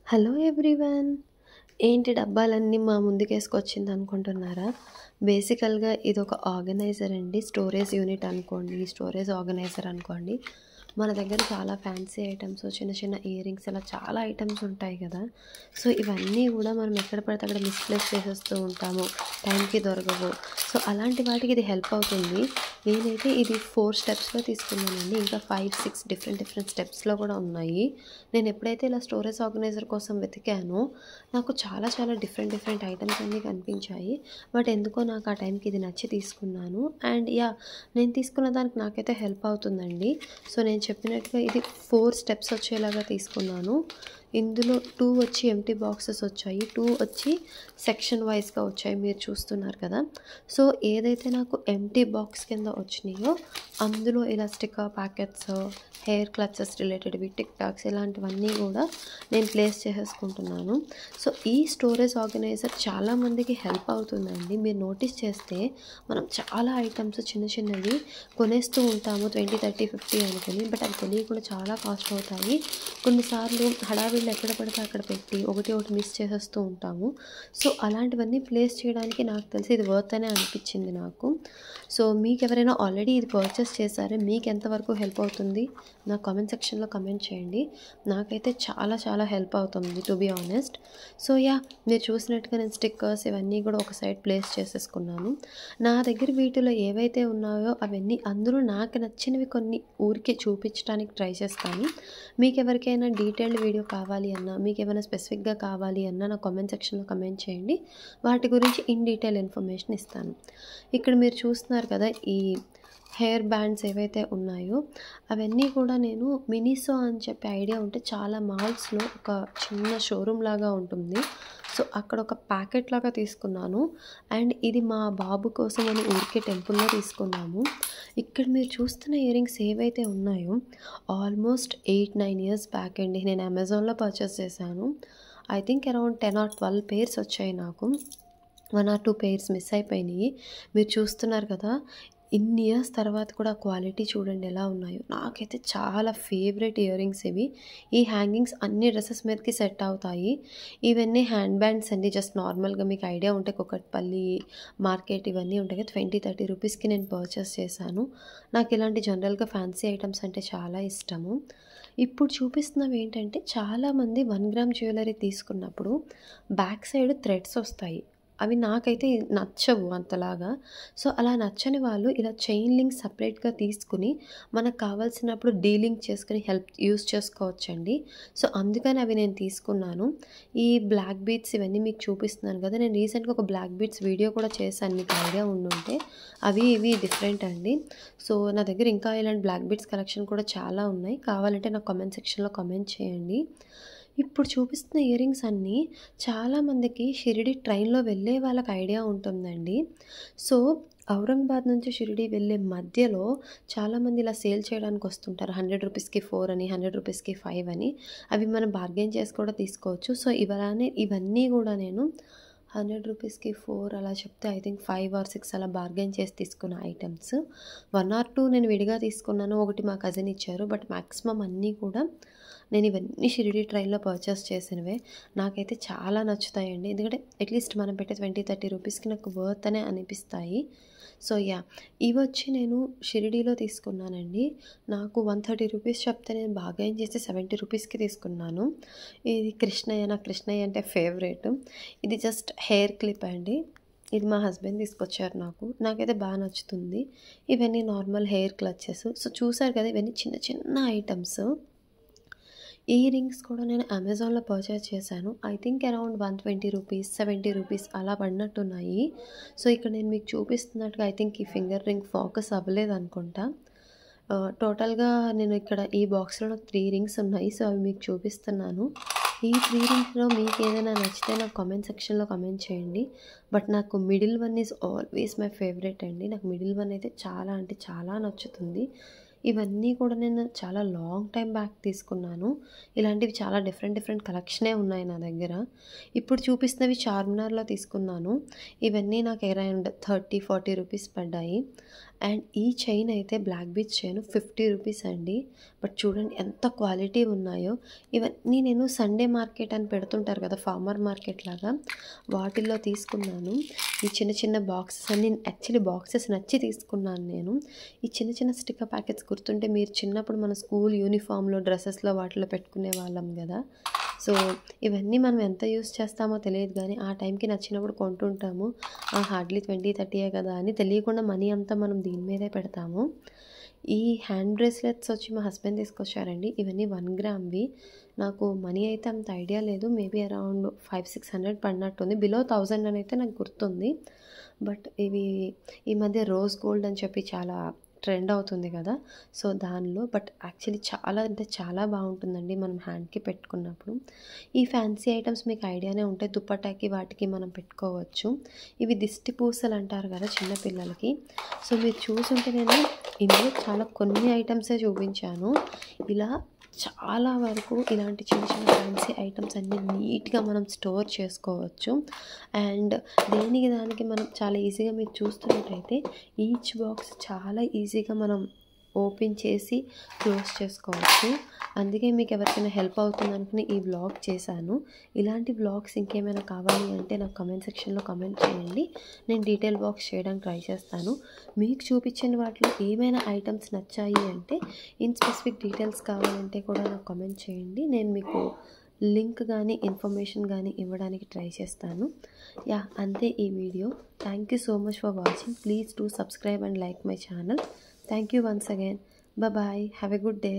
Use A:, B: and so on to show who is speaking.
A: Hello everyone. ఏంటి డబ్బాలన్నీ మా ముందుకేసుకొచ్చింది అనుకుంటున్నారా? బేసికల్‌గా ఇదొక ఆర్గనైజర్ అండి. స్టోరేజ్ యూనిట్ అనుకోండి, స్టోరేజ్ ఆర్గనైజర్ అనుకోండి. మన దగ్గర చాలా ఫ్యాన్సీ ఐటెమ్స్, చిన్న చిన్న ఇయర్ రింగ్స్ ఇలా చాలా ఐటెమ్స్ ఉంటాయి కదా! సో, ఇవన్నీ కూడా మనం ఎక్కడ పడితే అక్కడ మిస్‌ప్లేస్ చేసేస్తూ ఉంటాము. టైంకి దొరకవు. సో, అలాంటి వాటికి ఇది హెల్ప్ అవుతుంది. నేనైతే ఇది 4 స్టెప్స్‌లో తీసుకున్నానండి. ఇంకా 5, 6 డిఫరెంట్ స్టెప్స్‌లో కూడా ఉన్నాయి. నేను ఎప్పుడైతే ఇలా స్టోరేజ్ ఆర్గనైజర్ కోసం వెతికానో నాకు చాలా చాలా డిఫరెంట్ ఐటెమ్స్ అన్నీ కనిపించాయి. బట్ ఎందుకో నాకు ఆ టైంకి ఇది నచ్చి తీసుకున్నాను. అండ్ నేను తీసుకున్న దానికి నాకైతే హెల్ప్ అవుతుందండి. సో, నేను చెప్పినట్టుగా ఇది 4 స్టెప్స్ వచ్చేలాగా తీసుకున్నాను. ఇందులో 2 వచ్చి ఎంప్టీ బాక్సెస్ వచ్చాయి. 2 వచ్చి సెక్షన్ వైస్‌గా వచ్చాయి. మీరు చూస్తున్నారు కదా! సో, ఏదైతే నాకు ఎంప్టీ బాక్స్ కింద వచ్చినాయో అందులో ఇలా స్టిక్కర్ ప్యాకెట్స్, హెయిర్ క్లచెస్ రిలేటెడ్‌వి, టిక్ టాక్స్ ఇలాంటివన్నీ కూడా నేను ప్లేస్ చేసేసుకుంటున్నాను. సో, ఈ స్టోరేజ్ ఆర్గనైజర్ చాలామందికి హెల్ప్ అవుతుందండి. మీరు నోటీస్ చేస్తే మనం చాలా ఐటమ్స్ చిన్న చిన్నవి కొనేస్తూ ఉంటాము 20, 30, 50 అనుకుని. బట్ అవి తెలియకుండా చాలా కాస్ట్ అవుతాయి. కొన్నిసార్లు హడావిడిలో ఎక్కడ పడితే అక్కడ పెట్టి ఒకటి మిస్ చేసేస్తూ ఉంటాము. సో, అలాంటివన్నీ ప్లేస్ చేయడానికి నాకు తెలిసి ఇది వర్త్ అనే అనిపించింది నాకు. సో, మీకెవరైనా ఆల్రెడీ ఇది పర్చేస్ చేశారా? మీకు ఎంతవరకు హెల్ప్ అవుతుంది? నా కామెంట్ సెక్షన్‌లో కామెంట్ చేయండి. నాకైతే చాలా చాలా హెల్ప్ అవుతుంది టు బీ ఆనెస్ట్. సో, మీరు చూసినట్టుగా నేను స్టిక్కర్స్ ఇవన్నీ కూడా ఒక సైడ్ ప్లేస్ చేసేసుకున్నాను. నా దగ్గర వీటిలో ఏవైతే ఉన్నాయో అవన్నీ అందులో నాకు నచ్చినవి కొన్ని ఊరికే చూపించడానికి ట్రై చేస్తాను. మీకెవరికైనా డీటెయిల్డ్ వీడియో కావాలి అన్నా, మీకేమైనా స్పెసిఫిక్‌గా కావాలి అన్నా నా కామెంట్ సెక్షన్‌లో కామెంట్ చేయండి. వాటి గురించి ఇన్ డీటెయిల్ ఇన్ఫర్మేషన్ ఇస్తాను. ఇక్కడ మీరు చూస్తున్నారు కదా! ఈ హెయిర్ బ్యాండ్స్ ఏవైతే ఉన్నాయో అవన్నీ కూడా నేను మినిసో అని చెప్పి ఐడియా ఉంటే చాలా మాల్స్‌లో ఒక చిన్న షోరూమ్ లాగా ఉంటుంది. సో, అక్కడ ఒక ప్యాకెట్ లాగా తీసుకున్నాను. అండ్ ఇది మా బాబు కోసం అని ఊరికే టెంపుల్‌లో తీసుకున్నాము. ఇక్కడ మీరు చూస్తున్న ఇయర్ రింగ్స్ ఏవైతే ఉన్నాయో ఆల్మోస్ట్ 8, 9 ఇయర్స్ బ్యాక్ అండి. నేను అమెజాన్‌లో పర్చేస్ చేశాను. I think around 10 or 12 pairs వచ్చాయి నాకు. 1 ఆర్ 2 పెయిర్స్ మిస్ అయిపోయినాయి. మీరు చూస్తున్నారు కదా! ఇన్ని ఇయర్స్ తర్వాత కూడా క్వాలిటీ చూడండి ఎలా ఉన్నాయో. నాకైతే చాలా ఫేవరెట్ ఇయర్ రింగ్స్ ఇవి. ఈ హ్యాంగింగ్స్ అన్ని డ్రెసెస్ మీదకి సెట్ అవుతాయి. ఇవన్నీ హ్యాండ్ బ్యాండ్స్ అండి. జస్ట్ నార్మల్‌గా మీకు ఐడియా ఉంటే కూకట్పల్లి మార్కెట్ ఇవన్నీ ఉంటాయి కదా! 20, 30 రూపీస్‌కి నేను పర్చేస్ చేశాను. నాకు ఇలాంటి జనరల్‌గా ఫ్యాన్సీ ఐటమ్స్ అంటే చాలా ఇష్టము. ఇప్పుడు చూపిస్తున్నవి ఏంటంటే చాలామంది 1 గ్రామ్ జ్యువెలరీ తీసుకున్నప్పుడు బ్యాక్ సైడ్ థ్రెడ్స్ వస్తాయి. అవి నాకైతే నచ్చవు అంతలాగా. సో, అలా నచ్చని వాళ్ళు ఇలా చైన్ లింక్ సెపరేట్‌గా తీసుకొని మనకు కావాల్సినప్పుడు డీలింక్ చేసుకొని యూజ్ చేసుకోవచ్చండి. సో, అందుకని అవి నేను తీసుకున్నాను. ఈ బ్లాక్ బీడ్స్ ఇవన్నీ మీకు చూపిస్తున్నాను కదా! నేను రీసెంట్‌గా ఒక బ్లాక్ బీడ్స్ వీడియో కూడా చేశాను. మీకు ఐడియా ఉండుంటే. అవి ఇవి డిఫరెంట్ అండి. సో, నా దగ్గర ఇంకా ఇలాంటి బ్లాక్ బీడ్స్ కలెక్షన్ కూడా చాలా ఉన్నాయి. కావాలంటే నాకు కామెంట్ సెక్షన్‌లో కామెంట్ చేయండి. ఇప్పుడు చూపిస్తున్న ఇయర్ రింగ్స్ అన్నీ చాలామందికి షిరిడి ట్రైన్‌లో వెళ్ళే వాళ్ళకి ఐడియా ఉంటుందండి. సో, ఔరంగాబాద్ నుంచి షిరిడి వెళ్ళే మధ్యలో చాలామంది ఇలా సేల్ చేయడానికి వస్తుంటారు. 100 రూపీస్‌కి 4 అని, 100 రూపీస్‌కి 5 అని. అవి మనం బార్గెయిన్ చేసి కూడా తీసుకోవచ్చు. సో, ఇవన్నీ కూడా నేను 100 రూపీస్‌కి 4 అలా చెప్తే ఐ థింక్ 5 ఆర్ 6 అలా బార్గెయిన్ చేసి తీసుకున్న ఐటెమ్స్. 1 ఆర్ 2 నేను విడిగా తీసుకున్నాను. ఒకటి మా కజిన్ ఇచ్చారు. బట్ మాక్సిమం అన్నీ కూడా నేను ఇవన్నీ షిరిడి ట్రైన్‌లో పర్చేస్ చేసినవే. నాకైతే చాలా నచ్చుతాయండి. ఎందుకంటే అట్‌లీస్ట్ మనం పెట్టే 20, 30 రూపీస్‌కి నాకు వర్త్ అనే అనిపిస్తాయి. సో, ఇవొచ్చి నేను షిరిడీలో తీసుకున్నానండి. నాకు 130 రూపీస్ చెప్తే నేను బార్గెయిన్ చేసి 70 రూపీస్‌కి తీసుకున్నాను. ఇది నాకు కృష్ణయ్య అంటే ఫేవరెట్. ఇది జస్ట్ హెయిర్ క్లిప్ అండి. ఇది మా హస్బెండ్ తీసుకొచ్చారు నాకు. నాకైతే నచ్చుతుంది. ఇవన్నీ నార్మల్ హెయిర్ క్లచెస్. సో, చూసారు కదా! ఇవన్నీ చిన్న చిన్న ఐటెమ్స్. ఇయర్ రింగ్స్ కూడా నేను అమెజాన్‌లో పర్చేస్ చేశాను. I think around 120 rupees, 70 rupees అలా పడినట్టున్నాయి. సో, ఇక్కడ నేను మీకు చూపిస్తున్నట్టుగా ఐ థింక్ ఈ ఫింగర్ రింగ్ ఫోకస్ అవ్వలేదనుకుంటా. టోటల్‌గా నేను ఇక్కడ ఈ బాక్స్‌లో 3 రింగ్స్ ఉన్నాయి. సో, అవి మీకు చూపిస్తున్నాను. ఈ 3 రింగ్స్‌లో మీకేదైనా నచ్చితే నాకు కామెంట్ సెక్షన్‌లో కామెంట్ చేయండి. బట్ నాకు middle one is always my favourite అండి. నాకు మిడిల్ వన్ అయితే చాలా అంటే చాలా నచ్చుతుంది. ఇవన్నీ కూడా నేను చాలా లాంగ్ టైమ్ బ్యాక్ తీసుకున్నాను. ఇలాంటివి చాలా డిఫరెంట్ కలెక్షనే ఉన్నాయి నా దగ్గర. ఇప్పుడు చూపిస్తున్నవి చార్మినార్‌లో తీసుకున్నాను. ఇవన్నీ నాకు అరౌండ్ 30, 40 రూపీస్ పడ్డాయి. అండ్ ఈ చైన్ అయితే బ్లాక్ బీచ్ చైన్ 50 రూపీస్ అండి. బట్ చూడండి ఎంత క్వాలిటీ ఉన్నాయో. ఇవన్నీ నేను సండే మార్కెట్ అని పెడుతుంటారు కదా, ఫార్మర్ మార్కెట్ లాగా, వాటిల్లో తీసుకున్నాను. ఈ చిన్న చిన్న బాక్సెస్ అన్ని యాక్చువల్లీ బాక్సెస్ నచ్చి తీసుకున్నాను నేను. ఈ చిన్న చిన్న స్టిక్కర్ ప్యాకెట్స్ గుర్తుంటే మీరు చిన్నప్పుడు మన స్కూల్ యూనిఫామ్లో డ్రెస్సెస్లో వాటిలో పెట్టుకునే వాళ్ళం కదా. సో ఇవన్నీ మనం ఎంత యూస్ చేస్తామో తెలియదు కానీ ఆ టైంకి నచ్చినప్పుడు కొంటుంటాము. హార్డ్లీ 20-30 కదా అని తెలియకుండా మనీ అంతా మనం దీని మీదే పెడతాము. ఈ హ్యాండ్ బ్రేస్లెట్స్ వచ్చి మా హస్బెండ్ తీసుకొచ్చారండి. ఇవన్నీ 1 గ్రామ్వి. నాకు మనీ అయితే అంత ఐడియా లేదు, మేబీ అరౌండ్ 500-600 పడినట్టుంది. బిలో 1000 అని అయితే నాకు గుర్తుంది. బట్ ఇవి ఈ మధ్య రోజ్ గోల్డ్ అని చెప్పి చాలా ట్రెండ్ అవుతుంది కదా, సో దానిలో. బట్ యాక్చువల్లీ చాలా అంటే చాలా బాగుంటుందండి మనం హ్యాండ్కి పెట్టుకున్నప్పుడు. ఈ ఫ్యాన్సీ ఐటమ్స్ మీకు ఐడియానే ఉంటాయి, దుప్పటాకి వాటికి మనం పెట్టుకోవచ్చు. ఇవి దిష్టి పూసలు అంటారు కదా చిన్నపిల్లలకి. సో మీరు చూసుంటే నేను ఇందులో చాలా కొన్ని ఐటమ్సే చూపించాను. ఇలా చాలా వరకు ఇలాంటి చిన్న చిన్న ఫ్యాన్సీ ఐటమ్స్ అన్నీ నీట్గా మనం స్టోర్ చేసుకోవచ్చు. అండ్ దేనికి దానికి మనం చాలా ఈజీగా మీరు చూస్తున్నట్టయితే ఈచ్ బాక్స్ చాలా ఈజీగా మనం ఓపెన్ చేసి క్లోజ్ చేసుకోవచ్చు. అందుకే మీకు ఎవరికైనా హెల్ప్ అవుతుంది అనుకుని ఈ వ్లాగ్ చేశాను. ఇలాంటి వ్లాగ్స్ ఇంకేమైనా కావాలి అంటే నాకు కమెంట్ సెక్షన్లో కమెంట్ చేయండి, నేను డీటెయిల్ బాక్స్ చేయడానికి ట్రై చేస్తాను. మీకు చూపించిన వాటిలో ఏమైనా ఐటమ్స్ నచ్చాయి అంటే, ఇన్ స్పెసిఫిక్ డీటెయిల్స్ కావాలంటే కూడా నాకు కమెంట్ చేయండి, నేను మీకు లింక్ కానీ ఇన్ఫర్మేషన్ కానీ ఇవ్వడానికి ట్రై చేస్తాను. అంతే ఈ video. Thank you so much for watching. Please do subscribe and like my channel. Thank you once again. Bye bye. Have a good day.